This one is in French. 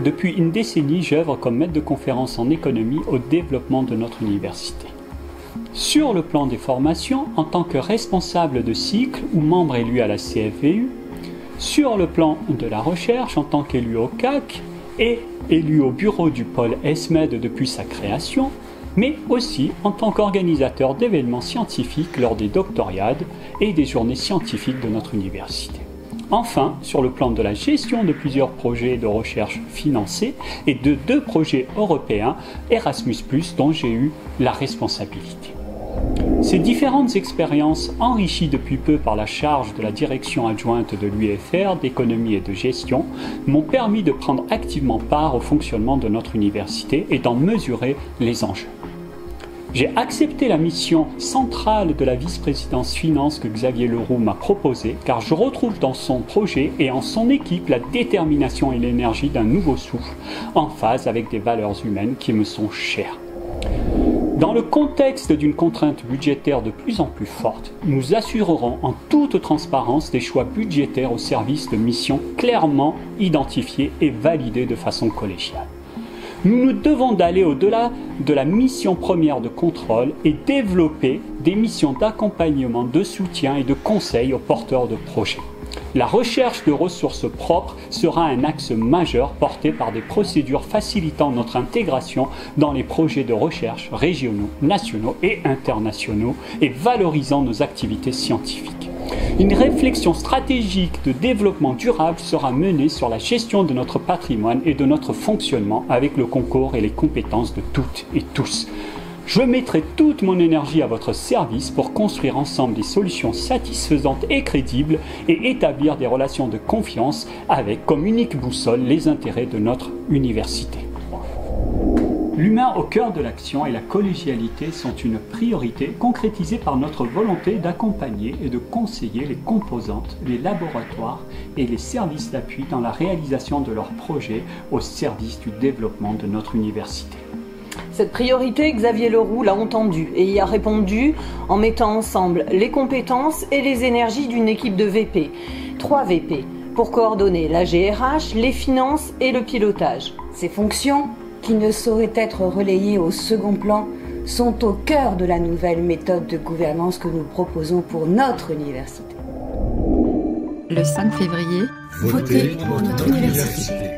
depuis une décennie, j'œuvre comme maître de conférence en économie au développement de notre université. Sur le plan des formations, en tant que responsable de cycle ou membre élu à la CFVU, sur le plan de la recherche, en tant qu'élu au CAC et élu au bureau du pôle ESMED depuis sa création, mais aussi en tant qu'organisateur d'événements scientifiques lors des doctoriades et des journées scientifiques de notre université. Enfin, sur le plan de la gestion de plusieurs projets de recherche financés et de 2 projets européens Erasmus+, dont j'ai eu la responsabilité. Ces différentes expériences, enrichies depuis peu par la charge de la direction adjointe de l'UFR d'économie et de gestion, m'ont permis de prendre activement part au fonctionnement de notre université et d'en mesurer les enjeux. J'ai accepté la mission centrale de la vice-présidence finance que Xavier Leroux m'a proposée, car je retrouve dans son projet et en son équipe la détermination et l'énergie d'un nouveau souffle, en phase avec des valeurs humaines qui me sont chères. Dans le contexte d'une contrainte budgétaire de plus en plus forte, nous assurerons en toute transparence des choix budgétaires au service de missions clairement identifiées et validées de façon collégiale. Nous nous devons d'aller au-delà de la mission première de contrôle et développer des missions d'accompagnement, de soutien et de conseil aux porteurs de projets. La recherche de ressources propres sera un axe majeur porté par des procédures facilitant notre intégration dans les projets de recherche régionaux, nationaux et internationaux et valorisant nos activités scientifiques. Une réflexion stratégique de développement durable sera menée sur la gestion de notre patrimoine et de notre fonctionnement avec le concours et les compétences de toutes et tous. Je mettrai toute mon énergie à votre service pour construire ensemble des solutions satisfaisantes et crédibles et établir des relations de confiance avec comme unique boussole les intérêts de notre université. L'humain au cœur de l'action et la collégialité sont une priorité concrétisée par notre volonté d'accompagner et de conseiller les composantes, les laboratoires et les services d'appui dans la réalisation de leurs projets au service du développement de notre université. Cette priorité, Xavier Leroux l'a entendue et y a répondu en mettant ensemble les compétences et les énergies d'une équipe de VP. 3 VP pour coordonner la GRH, les finances et le pilotage. Ces fonctions, qui ne sauraient être relayées au second plan, sont au cœur de la nouvelle méthode de gouvernance que nous proposons pour notre université. Le 5 février, votez pour notre université.